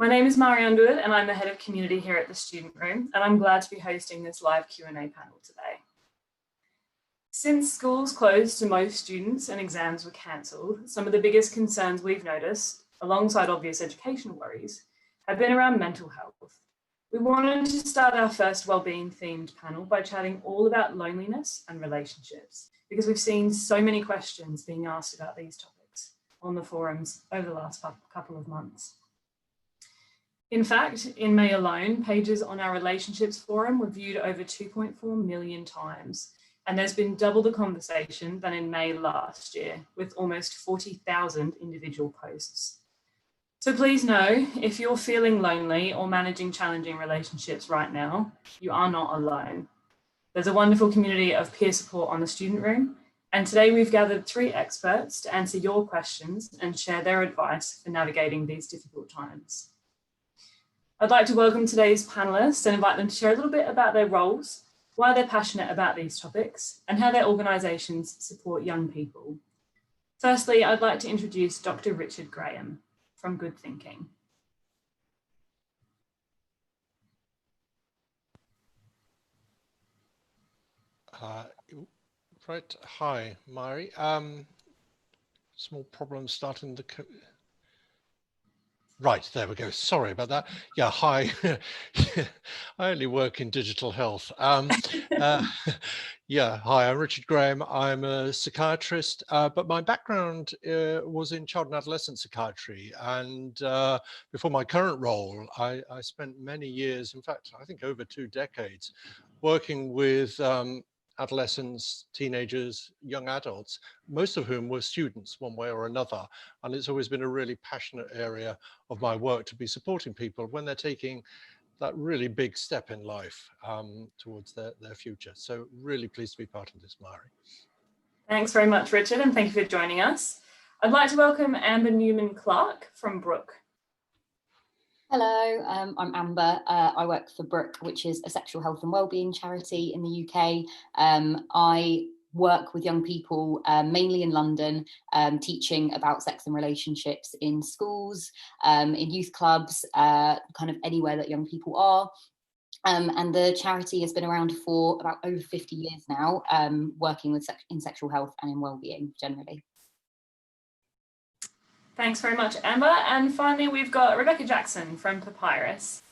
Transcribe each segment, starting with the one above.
My name is Mari Underwood and I'm the Head of Community here at the Student Room, and I'm glad to be hosting this live Q&A panel today. Since schools closed to most students and exams were cancelled, some of the biggest concerns we've noticed, alongside obvious educational worries, have been around mental health. We wanted to start our first wellbeing themed panel by chatting all about loneliness and relationships, because we've seen so many questions being asked about these topics on the forums over the last couple of months. In fact, in May alone, pages on our relationships forum were viewed over 2.4 million times, and there's been double the conversation than in May last year, with almost 40,000 individual posts. So please know, if you're feeling lonely or managing challenging relationships right now, you are not alone. There's a wonderful community of peer support on the Student Room, and today we've gathered 3 experts to answer your questions and share their advice for navigating these difficult times. I'd like to welcome today's panellists and invite them to share a little bit about their roles, why they're passionate about these topics, and how their organisations support young people. Firstly, I'd like to introduce Dr. Richard Graham from Good Thinking. Right, hi, Mari. Small problem starting the... Right, there we go. Sorry about that. Yeah, hi. I only work in digital health. Yeah, hi, I'm Richard Graham. I'm a psychiatrist, but my background was in child and adolescent psychiatry. And before my current role, I spent many years, in fact, I think over 2 decades, working with adolescents, teenagers, young adults, most of whom were students one way or another. And it's always been a really passionate area of my work to be supporting people when they're taking that really big step in life towards their future. So really pleased to be part of this, Mari. Thanks very much, Richard, and thank you for joining us. I'd like to welcome Amber Newman-Clark from Brook. Hello, I'm Amber. I work for Brook, which is a sexual health and wellbeing charity in the UK. I work with young people, mainly in London, teaching about sex and relationships in schools, in youth clubs, kind of anywhere that young people are. And the charity has been around for about over 50 years now, working with in sexual health and in wellbeing generally. Thanks very much, Amber. And finally, we've got Rebecca Jackson from PAPYRUS.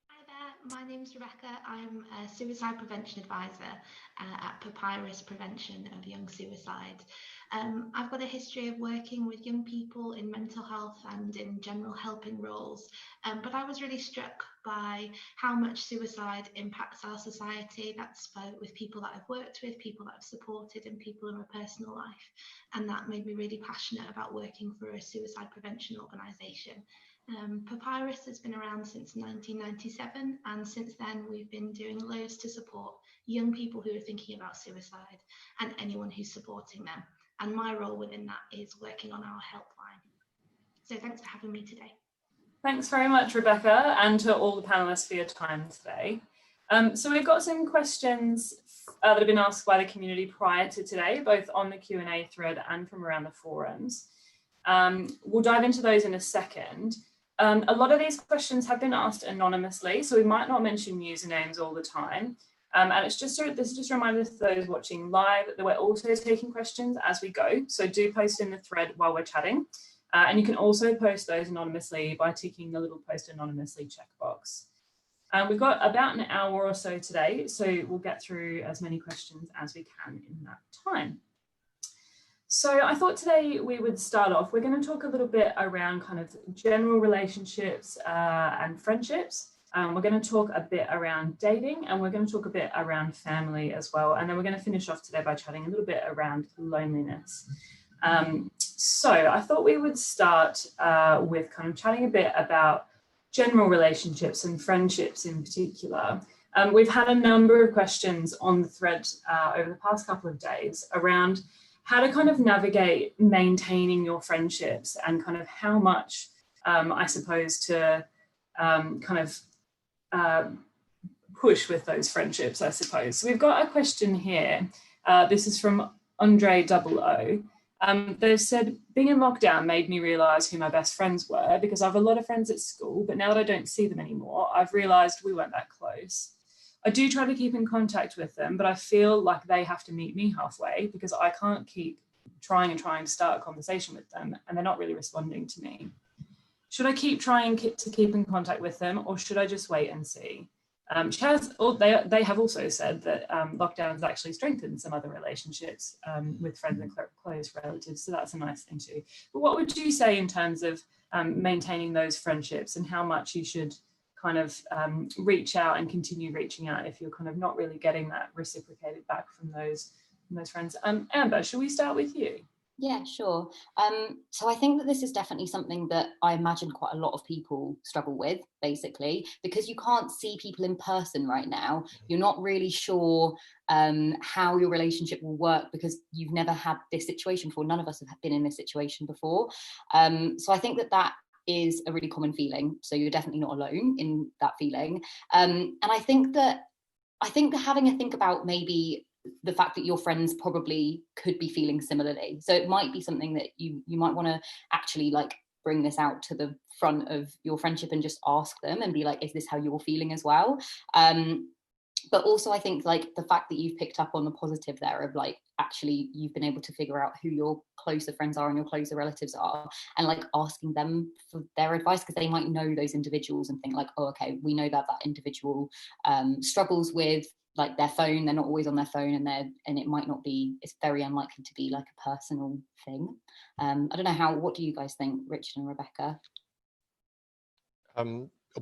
Hi there, my name's Rebecca. I'm a suicide prevention advisor at PAPYRUS Prevention of Young Suicide. I've got a history of working with young people in mental health and in general helping roles, but I was really struck by how much suicide impacts our society. That's with people that I've worked with, people that I've supported, and people in my personal life. And that made me really passionate about working for a suicide prevention organisation. PAPYRUS has been around since 1997, and since then we've been doing loads to support young people who are thinking about suicide and anyone who's supporting them. And my role within that is working on our helpline. So thanks for having me today. Thanks very much, Rebecca, and to all the panellists for your time today. So we've got some questions that have been asked by the community prior to today, both on the Q&A thread and from around the forums. We'll dive into those in a second. A lot of these questions have been asked anonymously, so we might not mention usernames all the time. And this is just a reminder to those watching live that we're also taking questions as we go. So do post in the thread while we're chatting. And you can also post those anonymously by ticking the little post anonymously checkbox. We've got about an hour or so today, so we'll get through as many questions as we can in that time. So I thought today we would start off, we're going to talk a little bit around kind of general relationships and friendships. We're going to talk a bit around dating, and we're going to talk a bit around family as well. And then we're going to finish off today by chatting a little bit around loneliness. So I thought we would start with kind of chatting a bit about general relationships and friendships in particular. We've had a number of questions on the thread over the past couple of days around how to kind of navigate maintaining your friendships and kind of how much, I suppose, to kind of push with those friendships, I suppose. So we've got a question here. This is from Andre 00. They've said, being in lockdown made me realise who my best friends were, because I have a lot of friends at school, but now that I don't see them anymore, I've realised we weren't that close. I do try to keep in contact with them, but I feel like they have to meet me halfway, because I can't keep trying to start a conversation with them and they're not really responding to me. Should I keep trying to keep in contact with them, or should I just wait and see? They have also said that lockdown has actually strengthened some other relationships with friends and close relatives, so that's a nice thing too. But what would you say in terms of maintaining those friendships, and how much you should kind of reach out and continue reaching out if you're kind of not really getting that reciprocated back from those friends? Amber, should we start with you? Yeah, sure. So I think that this is definitely something that I imagine quite a lot of people struggle with, basically, because you can't see people in person right now. You're not really sure how your relationship will work, because you've never had this situation before. None of us have been in this situation before. So I think that is a really common feeling. So you're definitely not alone in that feeling. And I think that having a think about maybe the fact that your friends probably could be feeling similarly. So it might be something that you might want to actually like bring this out to the front of your friendship and just ask them and be like, is this how you're feeling as well? But also I think like the fact that you've picked up on the positive there of like, actually you've been able to figure out who your closer friends are and your closer relatives are, and like asking them for their advice, because they might know those individuals and think like, oh, okay, we know that individual struggles with like their phone. They're not always on their phone, and it might not be, it's very unlikely to be like a personal thing. I don't know what do you guys think, Richard and Rebecca?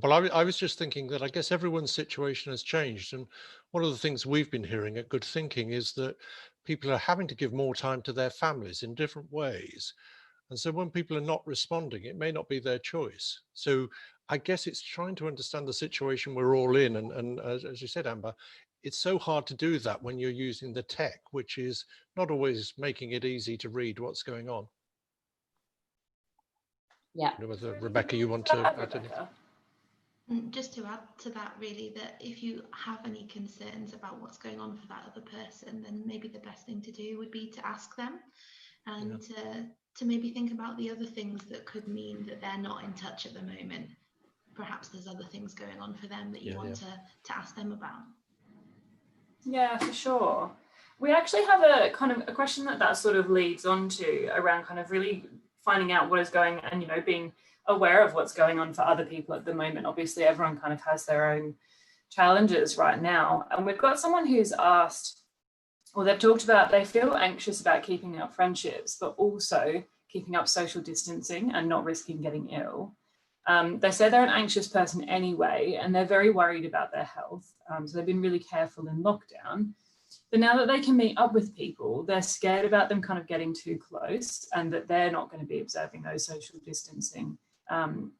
Well, I was just thinking that I guess everyone's situation has changed. And one of the things we've been hearing at Good Thinking is that people are having to give more time to their families in different ways. And so when people are not responding, it may not be their choice. So I guess it's trying to understand the situation we're all in. And as you said, Amber, it's so hard to do that when you're using the tech, which is not always making it easy to read what's going on. Yeah. I don't know whether, Rebecca, you want to add anything? Just to add to that, really, that if you have any concerns about what's going on for that other person, then maybe the best thing to do would be to ask them, and to maybe think about the other things that could mean that they're not in touch at the moment. Perhaps there's other things going on for them that you want to ask them about. Yeah, for sure. We actually have a kind of a question that sort of leads on to around kind of really finding out what is going on, and being aware of what's going on for other people at the moment. Obviously, everyone kind of has their own challenges right now. And we've got someone who's asked, or they've talked about, they feel anxious about keeping up friendships, but also keeping up social distancing and not risking getting ill. They say they're an anxious person anyway, and they're very worried about their health. So they've been really careful in lockdown. But now that they can meet up with people, they're scared about them kind of getting too close, and that they're not going to be observing those social distancing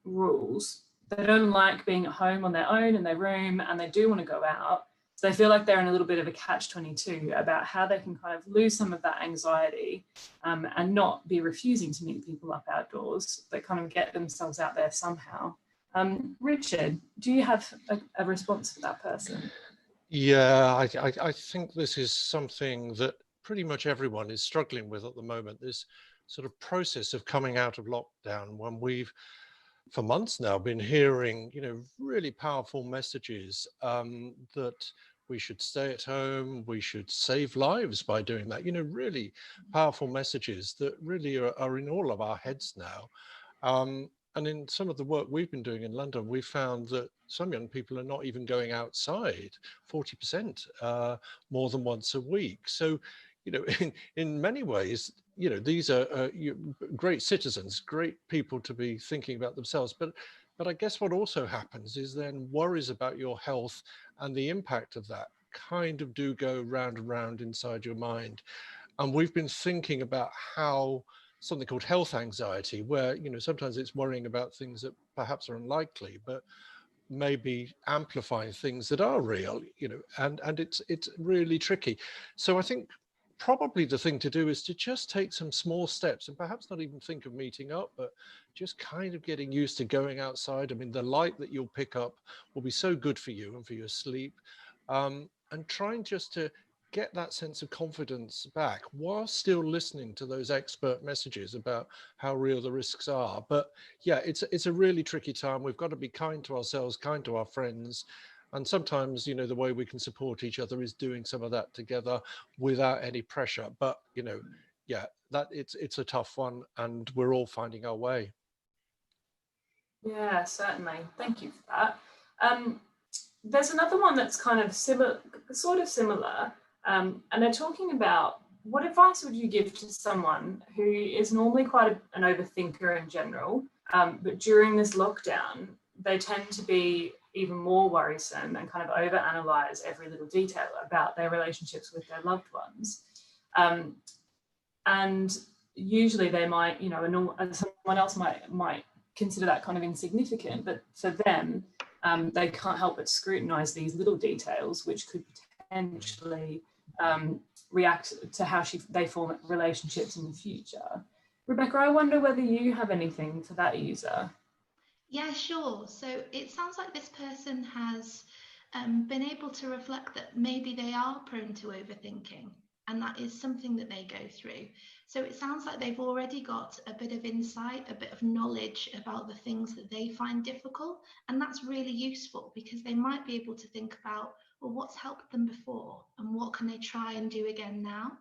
rules. They don't like being at home on their own in their room, and they do want to go out. So they feel like they're in a little bit of a catch-22 about how they can kind of lose some of that anxiety and not be refusing to meet people up outdoors, but kind of get themselves out there somehow. Richard, do you have a response for that person? Yeah, I think this is something that pretty much everyone is struggling with at the moment, this sort of process of coming out of lockdown, when we've for months now been hearing, really powerful messages that we should stay at home, we should save lives by doing that, really powerful messages that really are in all of our heads now. And in some of the work we've been doing in London, we found that some young people are not even going outside, 40% more than once a week. So, in many ways, these are great citizens, great people to be thinking about themselves. But I guess what also happens is then worries about your health and the impact of that kind of do go round and round inside your mind. And we've been thinking about how something called health anxiety, where, sometimes it's worrying about things that perhaps are unlikely, but maybe amplifying things that are real, and it's really tricky. So I think probably the thing to do is to just take some small steps, and perhaps not even think of meeting up, but just kind of getting used to going outside. I mean, the light that you'll pick up will be so good for you and for your sleep, and trying just to get that sense of confidence back while still listening to those expert messages about how real the risks are. But yeah, it's a really tricky time. We've got to be kind to ourselves, kind to our friends. And sometimes, you know, the way we can support each other is doing some of that together without any pressure. But, you know, yeah, that it's a tough one, and we're all finding our way. Yeah, certainly. Thank you for that. There's another one that's kind of similar, and they're talking about, what advice would you give to someone who is normally quite an overthinker in general, but during this lockdown, they tend to be even more worrisome and kind of overanalyze every little detail about their relationships with their loved ones. And usually they might, you know, someone else might consider that kind of insignificant, but for them, they can't help but scrutinize these little details, which could potentially react to how they form relationships in the future. Rebecca, I wonder whether you have anything for that user. Yeah, sure. So it sounds like this person has been able to reflect that maybe they are prone to overthinking, and that is something that they go through. So it sounds like they've already got a bit of insight, a bit of knowledge about the things that they find difficult. And that's really useful, because they might be able to think about, well, what's helped them before and what can they try and do again now?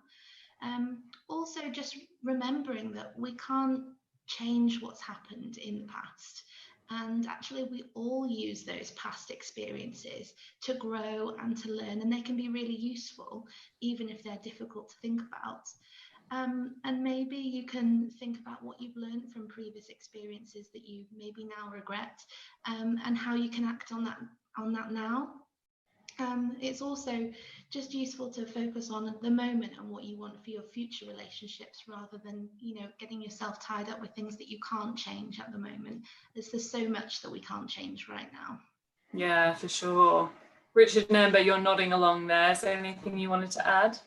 Also, just remembering that we can't change what's happened in the past. And actually, we all use those past experiences to grow and to learn, and they can be really useful, even if they're difficult to think about. And maybe you can think about what you've learned from previous experiences that you maybe now regret, and how you can act on that now. It's also just useful to focus on the moment and what you want for your future relationships, rather than, you know, getting yourself tied up with things that you can't change at the moment. There's so much that we can't change right now. Yeah, for sure. Richard and Amber, you're nodding along there. Is there anything you wanted to add?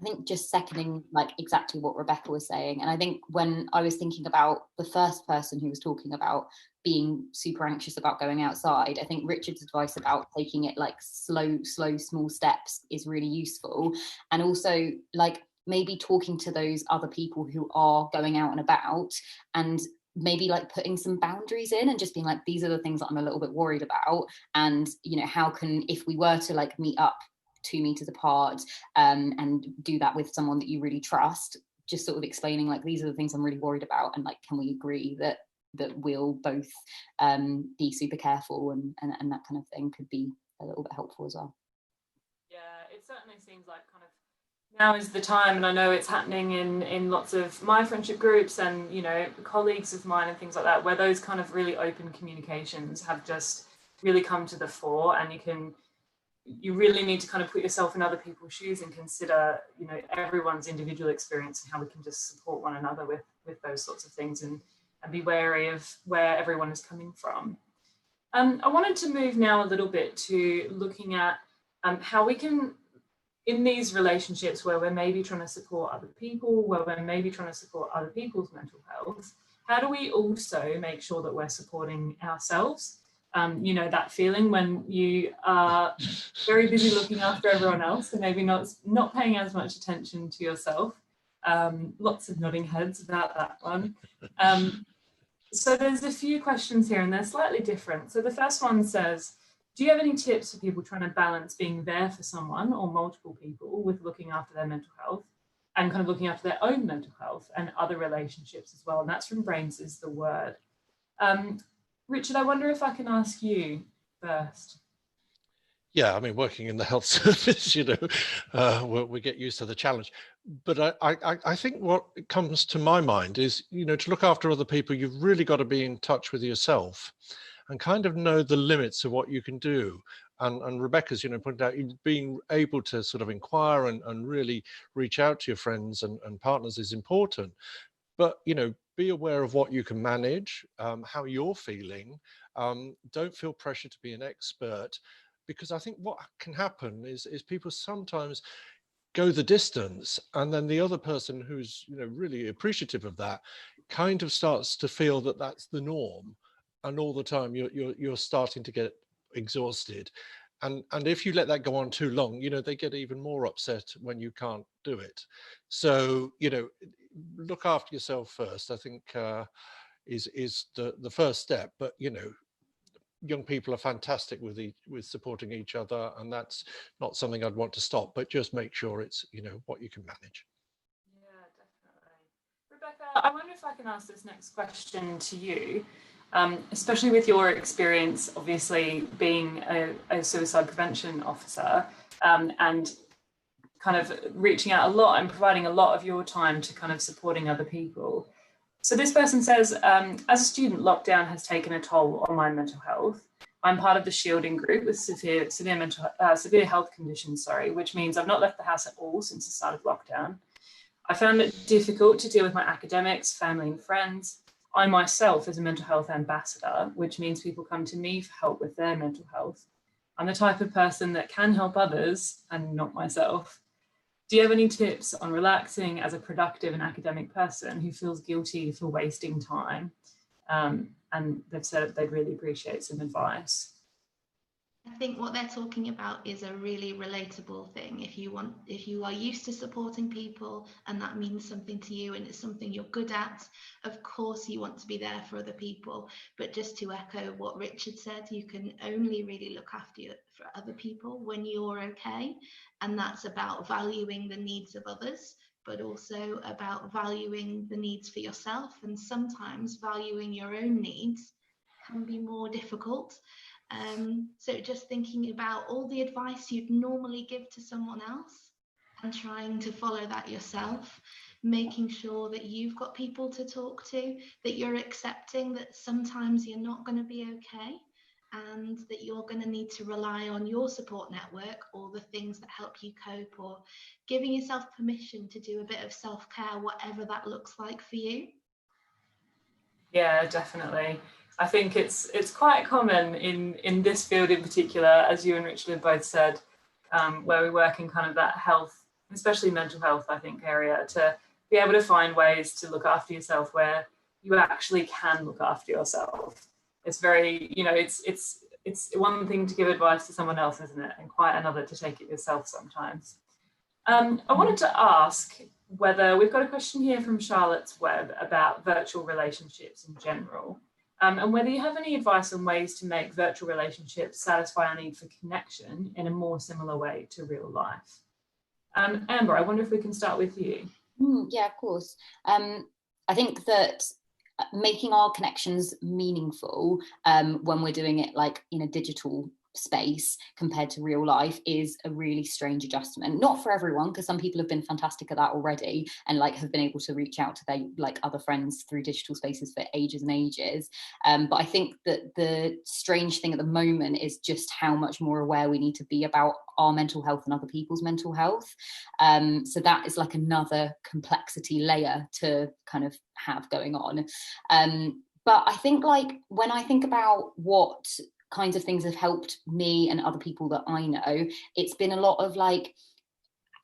I think just seconding like exactly what Rebecca was saying. And I think when I was thinking about the first person who was talking about being super anxious about going outside, I think Richard's advice about taking it like slow, small steps is really useful. And also like maybe talking to those other people who are going out and about, and maybe like putting some boundaries in and just being like, these are the things that I'm a little bit worried about. And, you know, how can, if we were to like meet up 2 meters apart, and do that with someone that you really trust, just sort of explaining like, these are the things I'm really worried about, and like, can we agree that we'll both be super careful, and that kind of thing could be a little bit helpful as well. Yeah, it certainly seems like kind of now is the time, and I know it's happening in lots of my friendship groups and, you know, colleagues of mine and things like that, where those kind of really open communications have just really come to the fore, and you really need to kind of put yourself in other people's shoes and consider, you know, everyone's individual experience and how we can just support one another with those sorts of things, and be wary of where everyone is coming from. I wanted to move now a little bit to looking at how we can, in these relationships where we're maybe trying to support other people, where we're maybe trying to support other people's mental health, how do we also make sure that we're supporting ourselves? You know, that feeling when you are very busy looking after everyone else and maybe not paying as much attention to yourself. Lots of nodding heads about that one. So there's a few questions here, and they're slightly different. So the first one says, do you have any tips for people trying to balance being there for someone or multiple people with looking after their mental health, and kind of looking after their own mental health and other relationships as well? And that's from Brains is the Word. Richard, I wonder if I can ask you first. Yeah, I mean, working in the health service, you know, we get used to the challenge. But I think what comes to my mind is, you know, to look after other people, you've really got to be in touch with yourself and kind of know the limits of what you can do. And Rebecca's, you know, pointed out, being able to sort of inquire and really reach out to your friends and partners is important. But, you know, be aware of what you can manage, how you're feeling. Don't feel pressure to be an expert, because I think what can happen is people sometimes go the distance, and then the other person who's, you know, really appreciative of that kind of starts to feel that that's the norm, and all the time you're starting to get exhausted. And if you let that go on too long, you know, they get even more upset when you can't do it. So, you know, look after yourself first, I think, is the first step. But, you know, young people are fantastic with supporting each other, and that's not something I'd want to stop, but just make sure it's, you know, what you can manage. Yeah, definitely. Rebecca, I wonder if I can ask this next question to you, especially with your experience, obviously being a suicide prevention officer, and kind of reaching out a lot and providing a lot of your time to kind of supporting other people. So this person says, as a student, lockdown has taken a toll on my mental health. I'm part of the shielding group with severe health conditions, which means I've not left the house at all since the start of lockdown. I found it difficult to deal with my academics, family and friends. I myself is a mental health ambassador, which means people come to me for help with their mental health. I'm the type of person that can help others and not myself. Do you have any tips on relaxing as a productive and academic person who feels guilty for wasting time? And they've said they'd really appreciate some advice. I think what they're talking about is a really relatable thing. If you are used to supporting people and that means something to you and it's something you're good at, of course you want to be there for other people. But just to echo what Richard said, you can only really look after for other people when you're okay. And that's about valuing the needs of others, but also about valuing the needs for yourself. And sometimes valuing your own needs can be more difficult. So just thinking about all the advice you'd normally give to someone else and trying to follow that yourself, making sure that you've got people to talk to, that you're accepting that sometimes you're not going to be okay, and that you're going to need to rely on your support network or the things that help you cope, or giving yourself permission to do a bit of self-care, whatever that looks like for you. Yeah, definitely. I think it's quite common in this field in particular, as you and Richard have both said, where we work in kind of that health, especially mental health, I think, area, to be able to find ways to look after yourself where you actually can look after yourself. It's very, you know, it's one thing to give advice to someone else, isn't it? And quite another to take it yourself sometimes. I wanted to ask whether we've got a question here from Charlotte's Web about virtual relationships in general, and whether you have any advice on ways to make virtual relationships satisfy our need for connection in a more similar way to real life. Amber, I wonder if we can start with you. Yeah, of course. I think that making our connections meaningful when we're doing it like in a digital space compared to real life is a really strange adjustment. Not for everyone, because some people have been fantastic at that already and like have been able to reach out to their like other friends through digital spaces for ages and ages. But I think that the strange thing at the moment is just how much more aware we need to be about our mental health and other people's mental health. So that is like another complexity layer to kind of have going on. But I think like when I think about what kinds of things have helped me and other people that I know, it's been a lot of like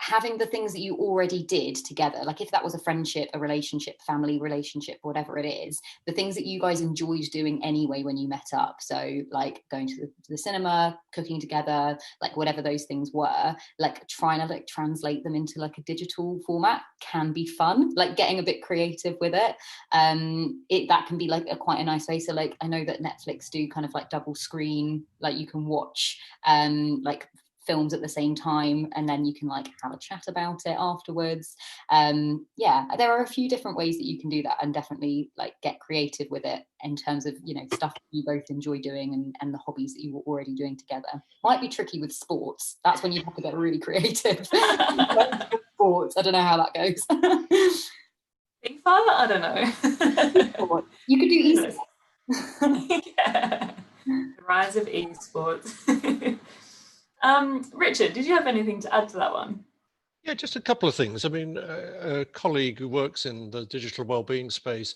having the things that you already did together, like if that was a friendship, a relationship, family relationship, whatever it is, the things that you guys enjoyed doing anyway when you met up. So like going to the cinema, cooking together, like whatever those things were, like trying to like translate them into like a digital format can be fun, like getting a bit creative with it. That can be like quite a nice way. So like I know that Netflix do kind of like double screen, like you can watch like films at the same time and then you can like have a chat about it afterwards. Yeah, there are a few different ways that you can do that and definitely like get creative with it in terms of, you know, stuff you both enjoy doing and the hobbies that you were already doing together. Might be tricky with sports. That's when you have to get really creative. Sports, I don't know how that goes. FIFA? I don't know. You could do esports. Yeah. The rise of esports. Richard, did you have anything to add to that one? Yeah, just a couple of things. I mean, a colleague who works in the digital wellbeing space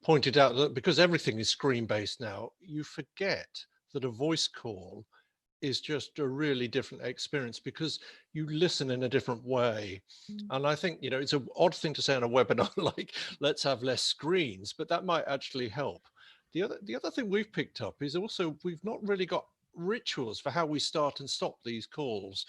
pointed out that because everything is screen-based now, you forget that a voice call is just a really different experience because you listen in a different way. And I think, you know, it's an odd thing to say on a webinar, like, let's have less screens, but that might actually help. The other thing we've picked up is also we've not really got rituals for how we start and stop these calls.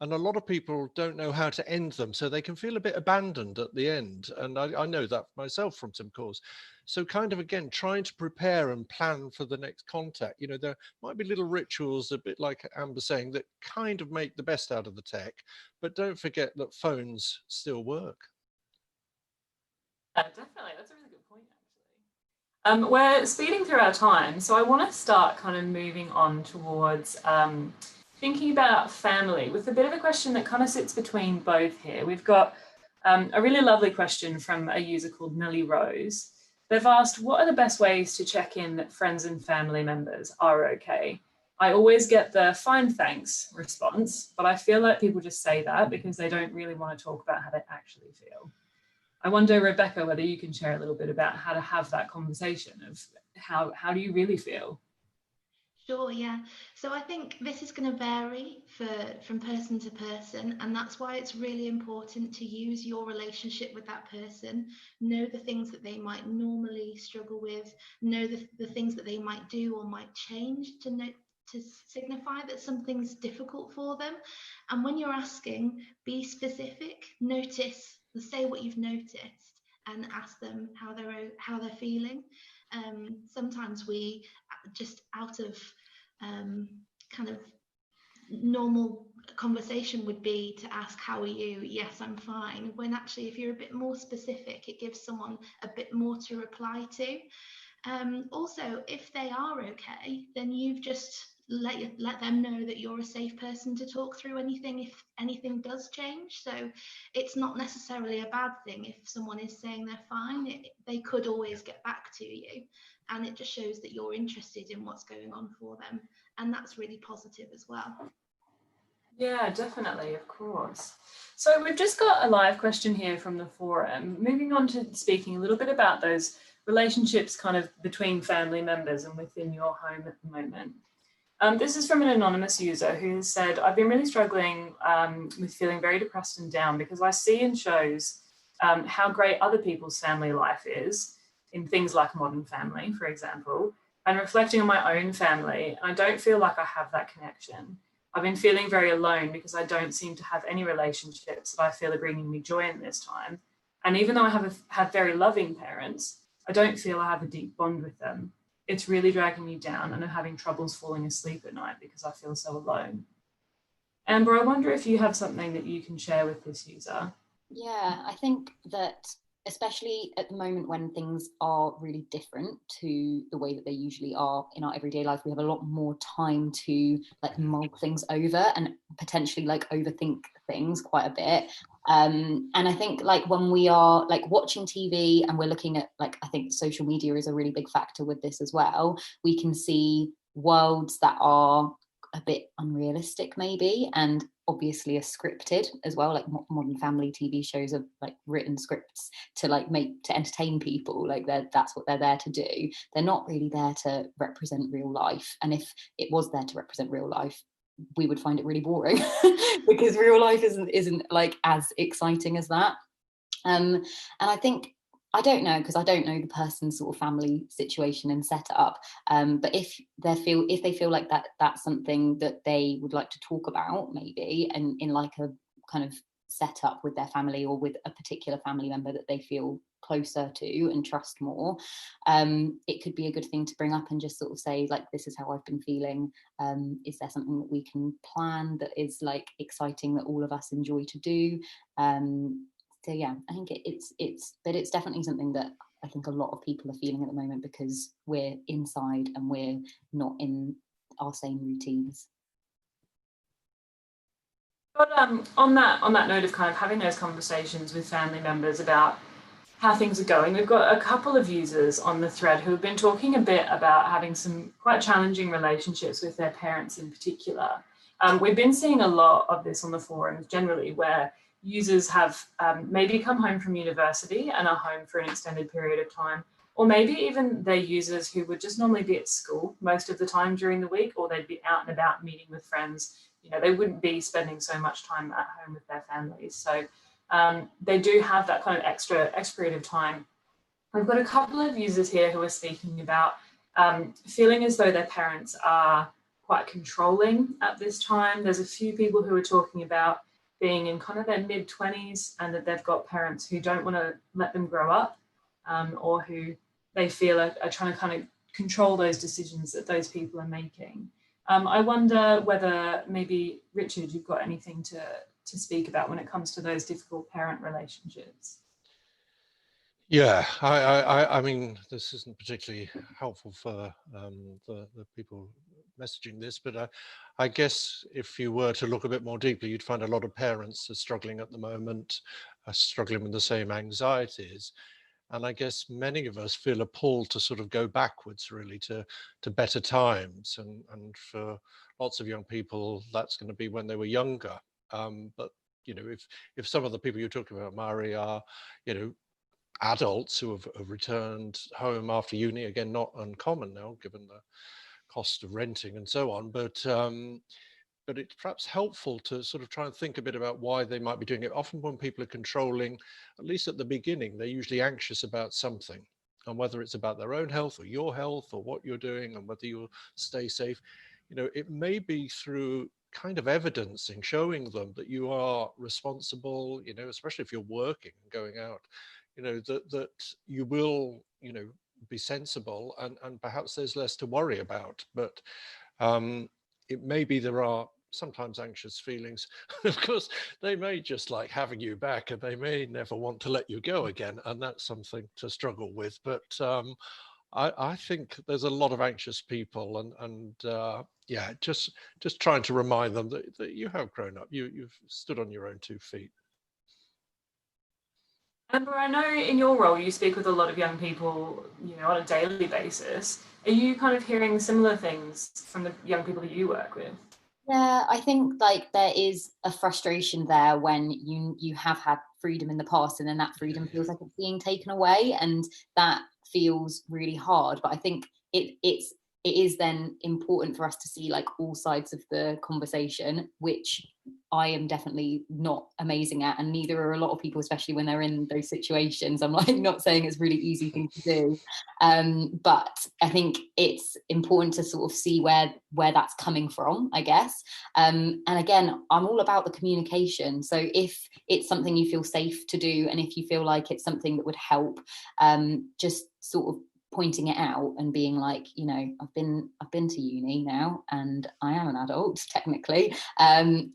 And a lot of people don't know how to end them, so they can feel a bit abandoned at the end. And I know that myself from some calls. So kind of, again, trying to prepare and plan for the next contact. You know, there might be little rituals, a bit like Amber saying, that kind of make the best out of the tech, but don't forget that phones still work. Definitely, that's a really good point, actually. We're speeding through our time, so I want to start kind of moving on towards thinking about family with a bit of a question that kind of sits between both here. We've got a really lovely question from a user called Millie Rose. They've asked, what are the best ways to check in that friends and family members are okay? I always get the fine thanks response, but I feel like people just say that because they don't really want to talk about how they actually feel. I wonder, Rebecca, whether you can share a little bit about how to have that conversation of how do you really feel? Sure, yeah. So I think this is going to vary from person to person, and that's why it's really important to use your relationship with that person, know the things that they might normally struggle with, know the things that they might do or might change to signify that something's difficult for them. And when you're asking, be specific, notice, say what you've noticed, and ask them how they're feeling. Sometimes we just out of kind of normal conversation would be to ask, how are you? Yes, I'm fine. When actually, if you're a bit more specific, it gives someone a bit more to reply to. Also, if they are okay, then you've just let them know that you're a safe person to talk through anything if anything does change. So it's not necessarily a bad thing if someone is saying they're fine. They could always get back to you, and it just shows that you're interested in what's going on for them, and that's really positive as well. Yeah, definitely, of course. So we've just got a live question here from the forum. Moving on to speaking a little bit about those relationships kind of between family members and within your home at the moment. This is from an anonymous user who has said, I've been really struggling with feeling very depressed and down because I see in shows how great other people's family life is in things like Modern Family, for example, and reflecting on my own family. I don't feel like I have that connection. I've been feeling very alone because I don't seem to have any relationships that I feel are bringing me joy in this time. And even though I have very loving parents, I don't feel I have a deep bond with them. It's really dragging me down, and I'm having troubles falling asleep at night because I feel so alone. Amber, I wonder if you have something that you can share with this user. Yeah, I think that especially at the moment when things are really different to the way that they usually are in our everyday life, we have a lot more time to like mull things over and potentially like overthink things quite a bit. And I think like when we are like watching TV and we're looking at like, I think social media is a really big factor with this as well. We can see worlds that are a bit unrealistic maybe, and obviously are scripted as well. Like Modern Family TV shows are like written scripts to like to entertain people. Like that's what they're there to do. They're not really there to represent real life. And if it was there to represent real life, we would find it really boring because real life isn't like as exciting as that. And I think, I don't know, because I don't know the person's sort of family situation and setup. But if they feel like that's something that they would like to talk about, maybe, and in like a kind of setup with their family or with a particular family member that they feel closer to and trust more, it could be a good thing to bring up and just sort of say like, this is how I've been feeling. Is there something that we can plan that is like exciting that all of us enjoy to do? So yeah, I think it's definitely something that I think a lot of people are feeling at the moment because we're inside and we're not in our same routines. But on that note of kind of having those conversations with family members about how things are going, we've got a couple of users on the thread who have been talking a bit about having some quite challenging relationships with their parents in particular. We've been seeing a lot of this on the forums generally, where users have maybe come home from university and are home for an extended period of time, or maybe even they're users who would just normally be at school most of the time during the week, or they'd be out and about meeting with friends. You know, they wouldn't be spending so much time at home with their families. So they do have that kind of extra period of time. We've got a couple of users here who are speaking about feeling as though their parents are quite controlling at this time. There's a few people who are talking about being in kind of their mid-20s and that they've got parents who don't want to let them grow up, or who they feel are trying to kind of control those decisions that those people are making. I wonder whether maybe, Richard, you've got anything to speak about when it comes to those difficult parent relationships. Yeah, I mean, this isn't particularly helpful for the people messaging this, but I guess if you were to look a bit more deeply, you'd find a lot of parents are struggling at the moment, are struggling with the same anxieties. And I guess many of us feel a pull to sort of go backwards, really, to better times. And for lots of young people, that's going to be when they were younger. But, you know, if some of the people you're talking about, Mari, are, you know, adults who have returned home after uni, again, not uncommon now, given the cost of renting and so on, but it's perhaps helpful to sort of try and think a bit about why they might be doing it. Often when people are controlling, at least at the beginning, they're usually anxious about something, and whether it's about their own health or your health or what you're doing and whether you'll stay safe, you know, it may be through kind of evidencing, showing them that you are responsible, you know, especially if you're working and going out, you know, that you will, you know, be sensible, and perhaps there's less to worry about. But it may be there are sometimes anxious feelings. Of course, they may just like having you back, and they may never want to let you go again, and that's something to struggle with. But I think there's a lot of anxious people, and yeah, just trying to remind them that you have grown up, you've stood on your own 2 feet. Amber, I know in your role you speak with a lot of young people, you know, on a daily basis. Are you kind of hearing similar things from the young people that you work with? Yeah, I think like there is a frustration there when you have had freedom in the past, and then that freedom feels like it's being taken away, and that feels really hard. But I think it is then important for us to see like all sides of the conversation, which I am definitely not amazing at, and neither are a lot of people, especially when they're in those situations. I'm like not saying it's a really easy thing to do, but I think it's important to sort of see where that's coming from, I guess. And again, I'm all about the communication. So if it's something you feel safe to do, and if you feel like it's something that would help, just sort of pointing it out and being like, you know, I've been to uni now, and I am an adult technically, and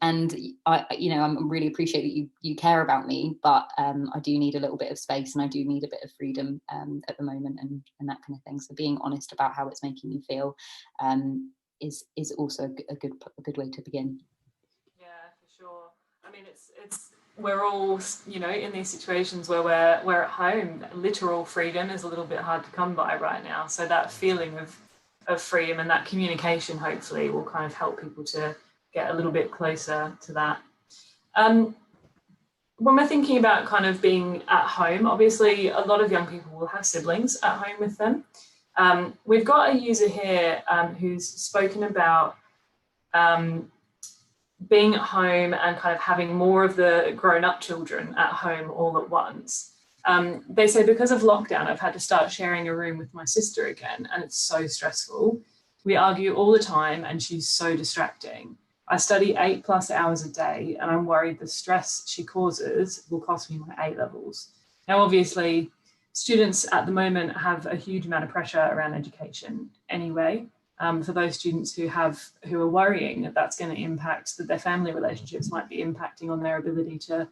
I, you know, I'm really appreciate that you care about me, but I do need a little bit of space, and I do need a bit of freedom at the moment, and that kind of thing. So being honest about how it's making you feel is also a good way to begin. Yeah, for sure. I mean, it's we're all, you know, in these situations where we're at home. Literal freedom is a little bit hard to come by right now. So that feeling of freedom and that communication hopefully will kind of help people to get a little bit closer to that. When we're thinking about kind of being at home, obviously a lot of young people will have siblings at home with them. We've got a user here who's spoken about being at home and kind of having more of the grown-up children at home all at once. They say, because of lockdown, I've had to start sharing a room with my sister again, and it's so stressful. We argue all the time, and she's so distracting. I study 8+ hours a day, and I'm worried the stress she causes will cost me my A levels. Now, obviously, students at the moment have a huge amount of pressure around education anyway. For those students who are worrying that that's going to impact, that their family relationships might be impacting on their ability to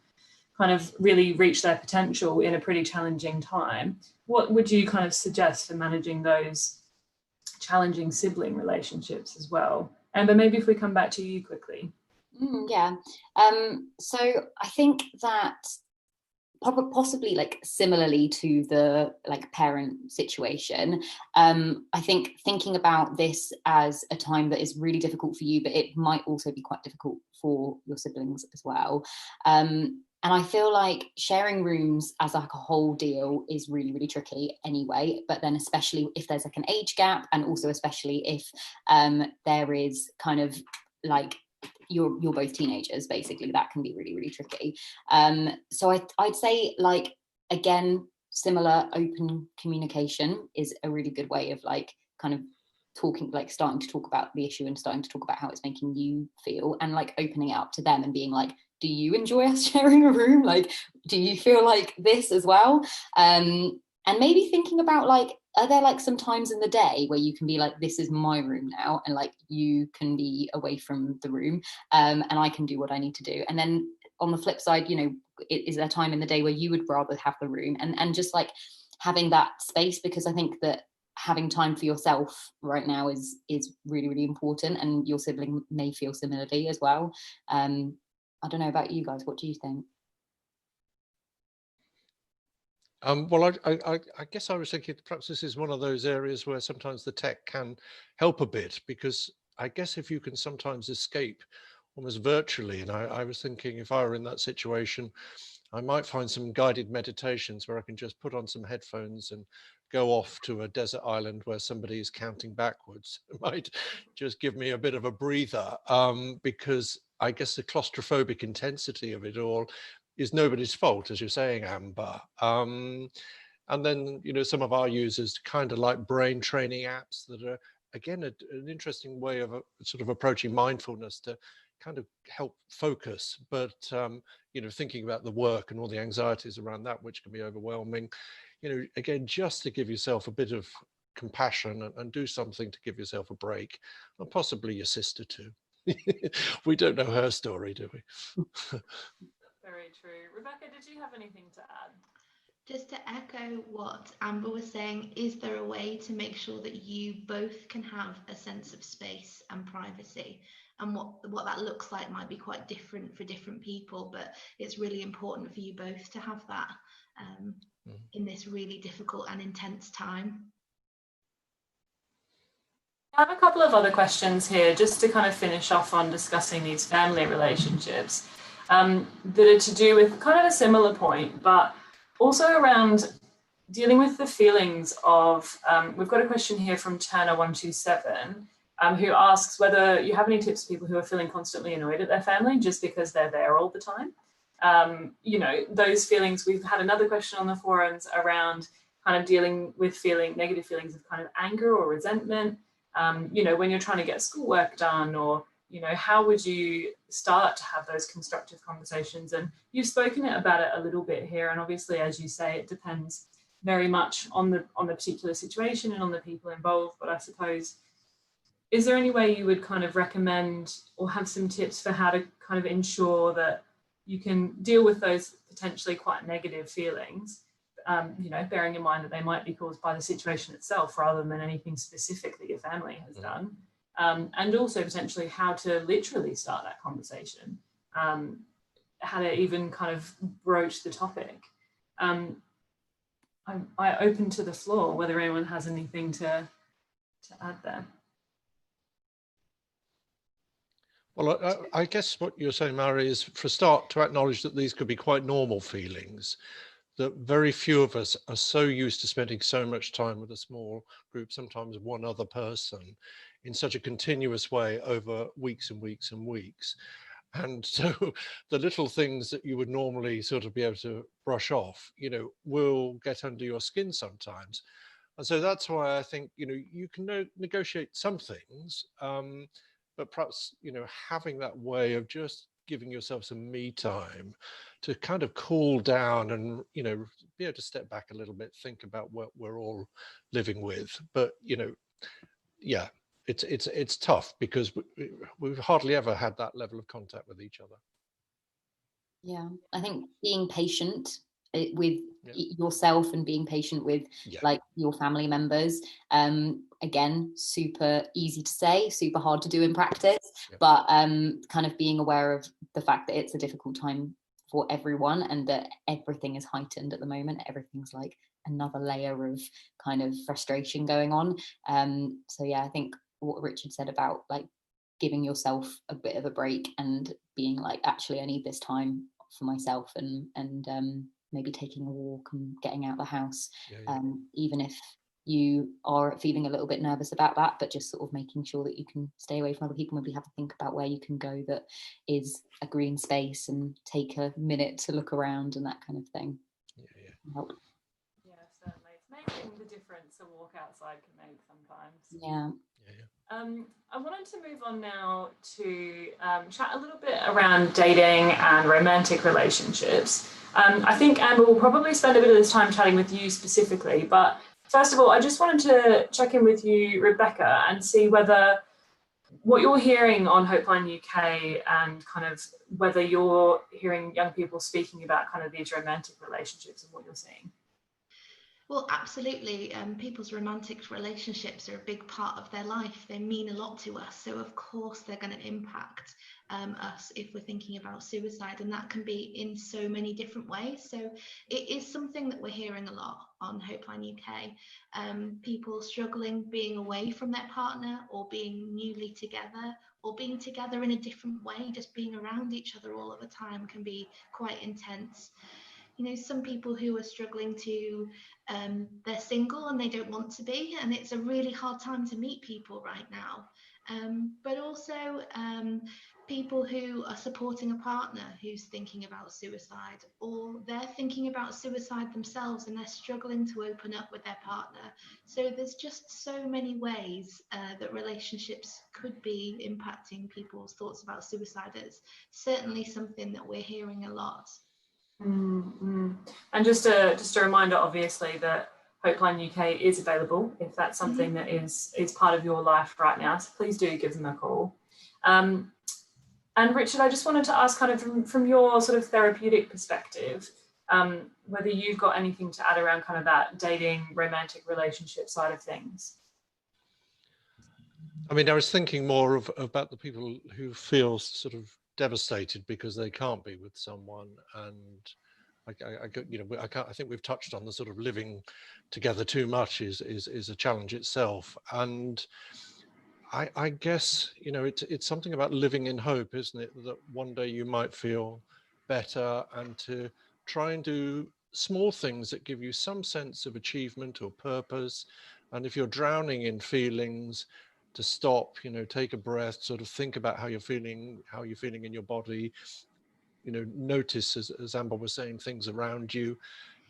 kind of really reach their potential in a pretty challenging time. What would you kind of suggest for managing those challenging sibling relationships as well? Amber, maybe if we come back to you quickly. Yeah. So I think that possibly like similarly to the like parent situation, I think thinking about this as a time that is really difficult for you, but it might also be quite difficult for your siblings as well. And I feel like sharing rooms as like a whole deal is really, really tricky anyway, but then especially if there's like an age gap, and also especially if there is kind of like you're both teenagers, basically, that can be really, really tricky. So I'd say, like, again, similar, open communication is a really good way of like kind of starting to talk about the issue and starting to talk about how it's making you feel, and like opening it up to them and being like, do you enjoy us sharing a room? Like, do you feel like this as well? And maybe thinking about like, are there like some times in the day where you can be like, this is my room now, and like you can be away from the room, and I can do what I need to do. And then on the flip side, you know, is there time in the day where you would rather have the room, and just like having that space, because I think that having time for yourself right now is really, really important, and your sibling may feel similarly as well. I don't know about you guys, what do you think? Well, I guess I was thinking perhaps this is one of those areas where sometimes the tech can help a bit, because I guess if you can sometimes escape almost virtually, and I was thinking if I were in that situation, I might find some guided meditations where I can just put on some headphones and go off to a desert island where somebody is counting backwards. It might just give me a bit of a breather, because I guess the claustrophobic intensity of it all is nobody's fault, as you're saying, Amber. And then, you know, some of our users kind of like brain training apps that are, again, an interesting way of sort of approaching mindfulness to kind of help focus, but you know, thinking about the work and all the anxieties around that, which can be overwhelming, you know, again, just to give yourself a bit of compassion and do something to give yourself a break, and possibly your sister too. We don't know her story, do we? Very true. Rebecca, did you have anything to add? Just to echo what Amber was saying, is there a way to make sure that you both can have a sense of space and privacy? And what that looks like might be quite different for different people, but it's really important for you both to have that in this really difficult and intense time. I have a couple of other questions here, just to kind of finish off on discussing these family relationships that are to do with kind of a similar point, but also around dealing with the feelings of, we've got a question here from Turner127, who asks whether you have any tips for people who are feeling constantly annoyed at their family just because they're there all the time. You know, those feelings. We've had another question on the forums around kind of dealing with negative feelings of kind of anger or resentment. You know, when you're trying to get schoolwork done, or, you know, how would you start to have those constructive conversations? And you've spoken about it a little bit here. And obviously, as you say, it depends very much on the particular situation and on the people involved. But I suppose, is there any way you would kind of recommend or have some tips for how to kind of ensure that you can deal with those potentially quite negative feelings, you know, bearing in mind that they might be caused by the situation itself rather than anything specific that your family has done, and also potentially how to literally start that conversation, how to even kind of broach the topic. I open to the floor whether anyone has anything to add there. Well, I guess what you're saying, Mary, is for a start to acknowledge that these could be quite normal feelings, that very few of us are so used to spending so much time with a small group, sometimes one other person, in such a continuous way over weeks and weeks and weeks. And so the little things that you would normally sort of be able to brush off, you know, will get under your skin sometimes. And so that's why I think, you know, you can negotiate some things, but perhaps, you know, having that way of just giving yourself some me time to kind of cool down and, you know, be able to step back a little bit, think about what we're all living with. But, you know, yeah, it's tough because we've hardly ever had that level of contact with each other. Yeah, I think being patient with yourself and being patient with like your family members, again, super easy to say, super hard to do in practice, but kind of being aware of the fact that it's a difficult time for everyone and that everything is heightened at the moment. Everything's like another layer of kind of frustration going on. So yeah, I think what Richard said about like giving yourself a bit of a break and being like, actually, I need this time for myself, and maybe taking a walk and getting out the house, even if you are feeling a little bit nervous about that, but just sort of making sure that you can stay away from other people, maybe have to think about where you can go that is a green space and take a minute to look around and that kind of thing. Yeah, certainly. It's making the difference difference a walk outside can make sometimes. Yeah. I wanted to move on now to chat a little bit around dating and romantic relationships. I think Amber will probably spend a bit of this time chatting with you specifically, but first of all, I just wanted to check in with you, Rebecca, and see whether what you're hearing on Hopeline UK and kind of whether you're hearing young people speaking about kind of these romantic relationships and what you're seeing. Well, absolutely. People's romantic relationships are a big part of their life. They mean a lot to us. So, of course, they're going to impact us if we're thinking about suicide. And that can be in so many different ways. So, it is something that we're hearing a lot on Hopeline UK. People struggling being away from their partner or being newly together or being together in a different way. Just being around each other all of the time can be quite intense. You know, some people who are struggling to, they're single and they don't want to be, and it's a really hard time to meet people right now. But also people who are supporting a partner who's thinking about suicide, or they're thinking about suicide themselves and they're struggling to open up with their partner. So there's just so many ways that relationships could be impacting people's thoughts about suicide. It's certainly something that we're hearing a lot. Mm-hmm. And just a reminder, obviously, that Hopeline UK is available if that's something that is part of your life right now. So please do give them a call. And Richard, I just wanted to ask, kind of from your sort of therapeutic perspective, whether you've got anything to add around kind of that dating, romantic relationship side of things. I mean, I was thinking more about the people who feel sort of devastated because they can't be with someone, and I think we've touched on the sort of living together too much is a challenge itself, and I guess, you know, it's something about living in hope, isn't it? That one day you might feel better, and to try and do small things that give you some sense of achievement or purpose. And if you're drowning in feelings, to stop, you know, take a breath, sort of think about how you're feeling in your body, you know, notice, as Amber was saying, things around you,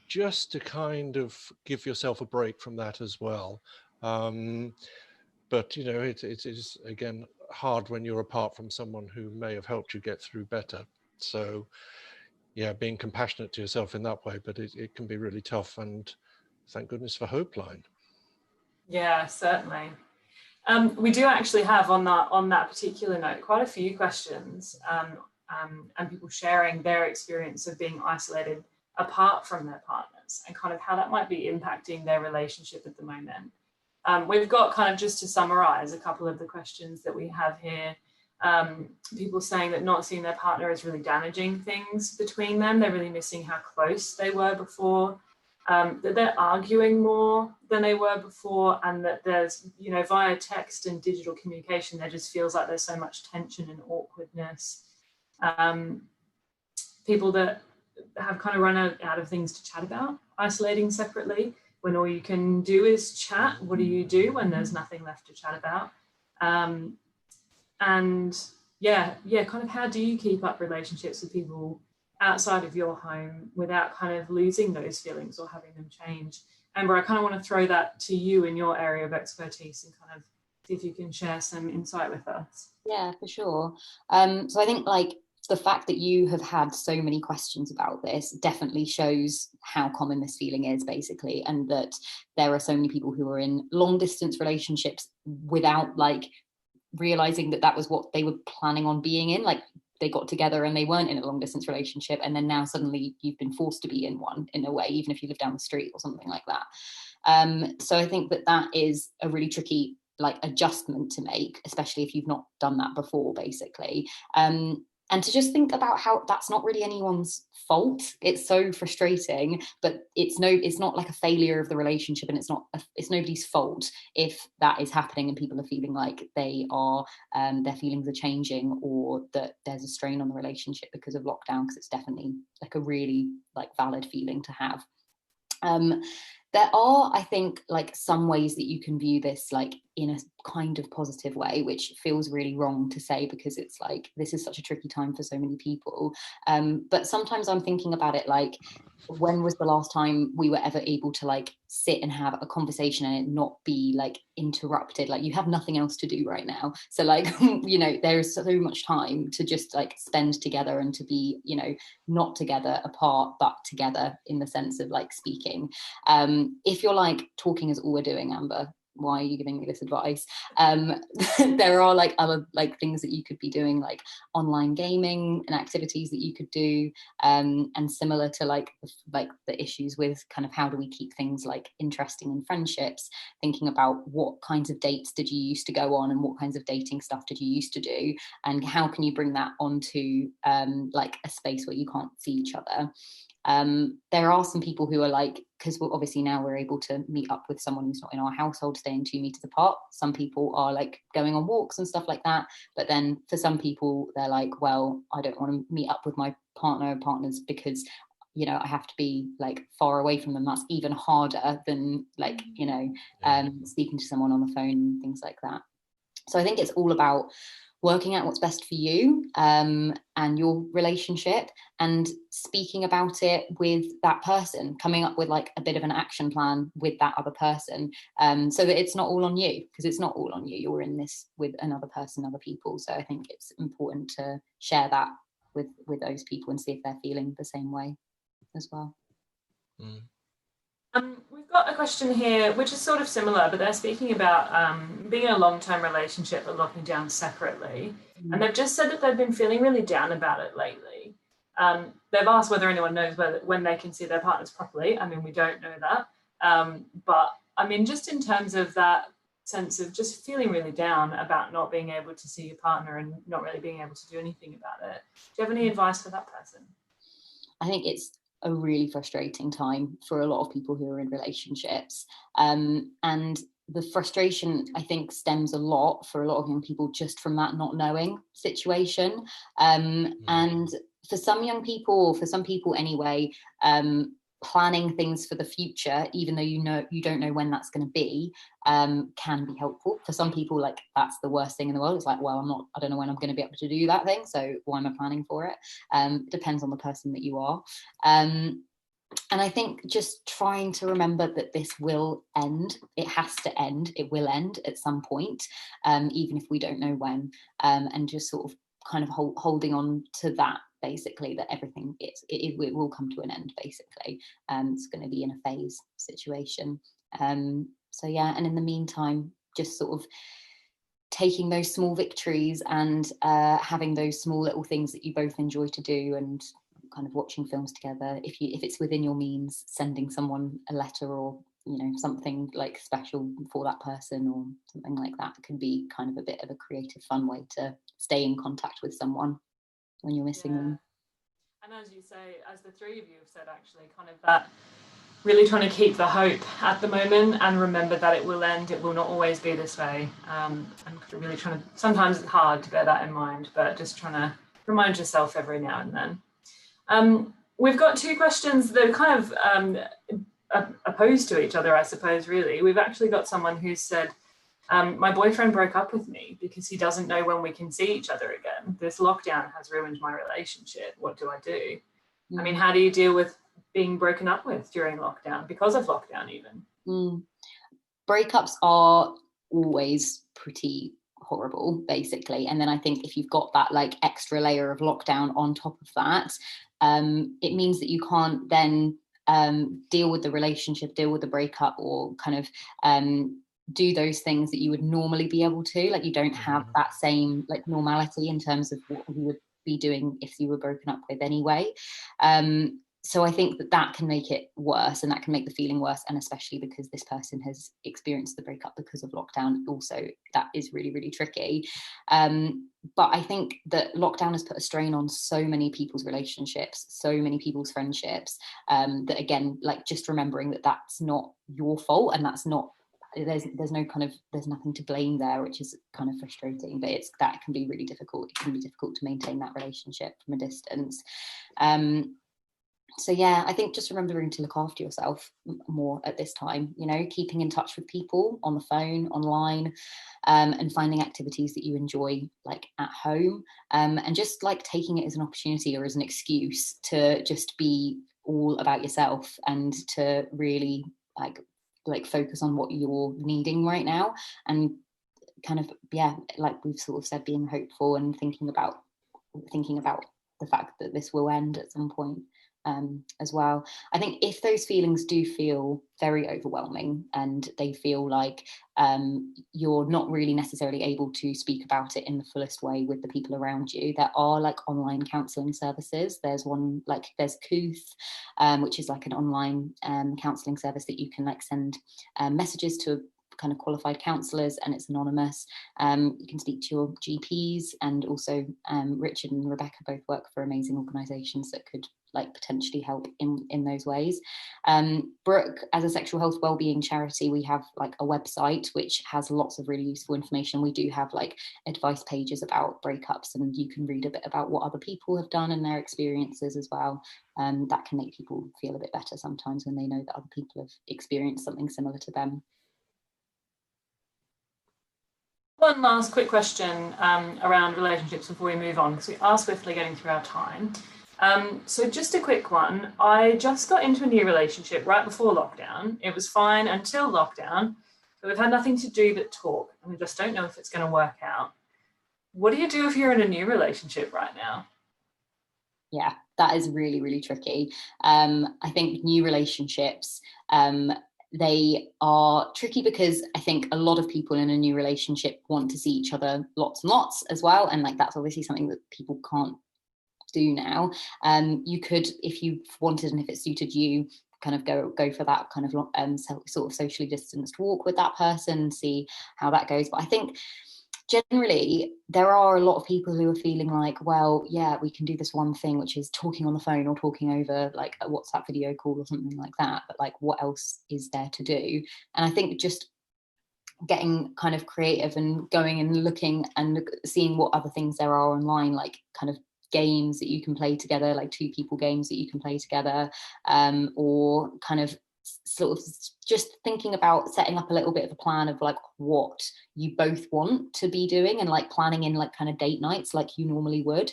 just to kind of give yourself a break from that as well. But, you know, it is, again, hard when you're apart from someone who may have helped you get through better. So, yeah, being compassionate to yourself in that way, but it can be really tough. And thank goodness for Hopeline. Yeah, certainly. We do actually have on that particular note quite a few questions and people sharing their experience of being isolated apart from their partners and kind of how that might be impacting their relationship at the moment. We've got, kind of just to summarize a couple of the questions that we have here. People saying that not seeing their partner is really damaging things between them. They're really missing how close they were before. That they're arguing more than they were before, and that there's, you know, via text and digital communication, there just feels like there's so much tension and awkwardness. People that have kind of run out of things to chat about, isolating separately, when all you can do is chat. What do you do when there's nothing left to chat about? And yeah, kind of how do you keep up relationships with people outside of your home without kind of losing those feelings or having them change? Amber, I kind of want to throw that to you in your area of expertise and kind of see if you can share some insight with us. Yeah, for sure. So I think, like, the fact that you have had so many questions about this definitely shows how common this feeling is, basically, and that there are so many people who are in long distance relationships without, like, realizing that that was what they were planning on being in. Like, they got together and they weren't in a long distance relationship, and then now suddenly you've been forced to be in one, in a way, even if you live down the street or something like that. So I think that is a really tricky, like, adjustment to make, especially if you've not done that before, basically. And to just think about how that's not really anyone's fault. It's so frustrating, but it's not like a failure of the relationship, and it's nobody's fault if that is happening and people are feeling like they are, their feelings are changing, or that there's a strain on the relationship because of lockdown, because it's definitely, like, a really, like, valid feeling to have. There are, I think, like, some ways that you can view this, like, in a kind of positive way, which feels really wrong to say because it's like, this is such a tricky time for so many people. But sometimes I'm thinking about it like, when was the last time we were ever able to like sit and have a conversation and it not be like interrupted? Like, you have nothing else to do right now, so like you know, there is so much time to just like spend together and to be, you know, not together apart but together in the sense of like speaking. If you're like, talking is all we're doing, Amber, why are you giving me this advice? There are like other like things that you could be doing, like online gaming and activities that you could do, and similar to like the issues with kind of how do we keep things like interesting in friendships, thinking about what kinds of dates did you used to go on and what kinds of dating stuff did you used to do, and how can you bring that onto like a space where you can't see each other. There are some people who are like, because obviously now we're able to meet up with someone who's not in our household, staying 2 meters apart. Some people are like going on walks and stuff like that. But then for some people, they're like, well, I don't want to meet up with my partner or partners because, you know, I have to be like far away from them. That's even harder than like, you know, speaking to someone on the phone and things like that. So I think it's all about working out what's best for you and your relationship, and speaking about it with that person, coming up with like a bit of an action plan with that other person, so that it's not all on you, because it's not all on you. You're in this with another person, other people. So I think it's important to share that with those people and see if they're feeling the same way as well. We've got a question here which is sort of similar, but they're speaking about being in a long-term relationship but locking down separately. And they've just said that they've been feeling really down about it lately. They've asked whether anyone knows when they can see their partners properly. I mean, we don't know that. But I mean, just in terms of that sense of just feeling really down about not being able to see your partner and not really being able to do anything about it, do you have any advice for that person? I think it's a really frustrating time for a lot of people who are in relationships. And the frustration, I think, stems a lot for a lot of young people just from that not knowing situation. And for some young people, or for some people anyway, planning things for the future, even though you don't know when that's going to be, can be helpful. For some people, like, that's the worst thing in the world. It's like, well, I don't know when I'm going to be able to do that thing, so why am I planning for it? It depends on the person that you are. And I think just trying to remember that this will end. It has to end. It will end at some point, even if we don't know when. And just sort of kind of holding on to that, basically, that everything it will come to an end, basically. It's going to be in a phase situation. So yeah, and in the meantime, just sort of taking those small victories and having those small little things that you both enjoy to do, and kind of watching films together. If it's within your means, sending someone a letter, or something like special for that person, or something like that, can be kind of a bit of a creative, fun way to stay in contact with someone when you're missing them. And as you say, as the three of you have said, actually, kind of that really trying to keep the hope at the moment and remember that it will end. It will not always be this way. And really trying to, sometimes it's hard to bear that in mind, but just trying to remind yourself every now and then. We've got two questions that are kind of opposed to each other, I suppose, really. We've actually got someone who said, my boyfriend broke up with me because he doesn't know when we can see each other again. This lockdown has ruined my relationship. What do I do? I mean, how do you deal with being broken up with during lockdown, because of lockdown even? Breakups are always pretty horrible, basically. And then I think if you've got that like extra layer of lockdown on top of that, it means that you can't then deal with the relationship, deal with the breakup, or kind of do those things that you would normally be able to. Like, you don't have that same like normality in terms of what you would be doing if you were broken up with anyway. So I think that can make it worse, and that can make the feeling worse, and especially because this person has experienced the breakup because of lockdown also, that is really, really tricky. But I think that lockdown has put a strain on so many people's relationships, so many people's friendships, that again, like, just remembering that that's not your fault, and that's not, there's nothing to blame there, which is kind of frustrating. But that can be really difficult. It can be difficult to maintain that relationship from a distance. So yeah, I think just remembering to look after yourself more at this time, you know, keeping in touch with people on the phone, online, and finding activities that you enjoy, like at home, and just like taking it as an opportunity or as an excuse to just be all about yourself and to really like focus on what you're needing right now, and kind of, yeah, like we've sort of said, being hopeful and thinking about the fact that this will end at some point, as well. I think if those feelings do feel very overwhelming and they feel like you're not really necessarily able to speak about it in the fullest way with the people around you, there are like online counselling services. There's one, like there's Kooth, which is like an online counselling service that you can like send messages to kind of qualified counsellors, and it's anonymous. You can speak to your GPs, and also Richard and Rebecca both work for amazing organisations that could like potentially help in those ways. Brook, as a sexual health wellbeing charity, we have like a website which has lots of really useful information. We do have like advice pages about breakups, and you can read a bit about what other people have done and their experiences as well. That can make people feel a bit better sometimes when they know that other people have experienced something similar to them. One last quick question around relationships before we move on, because we are swiftly getting through our time. So just a quick one. I just got into a new relationship right before lockdown. It was fine until lockdown, but we've had nothing to do but talk, and we just don't know if it's going to work out. What do you do if you're in a new relationship right now? Yeah, that is really, really tricky. I think new relationships, they are tricky because I think a lot of people in a new relationship want to see each other lots and lots as well. And like, that's obviously something that people can't do now. You could, if you wanted and if it suited you, kind of go for that kind of sort of socially distanced walk with that person, see how that goes. But I think generally there are a lot of people who are feeling like, well, yeah, we can do this one thing, which is talking on the phone or talking over like a WhatsApp video call or something like that, but like what else is there to do? And I think just getting kind of creative and going and looking and seeing what other things there are online, like kind of games that you can play together, like 2 people games that you can play together, or kind of sort of just thinking about setting up a little bit of a plan of like what you both want to be doing, and like planning in like kind of date nights like you normally would,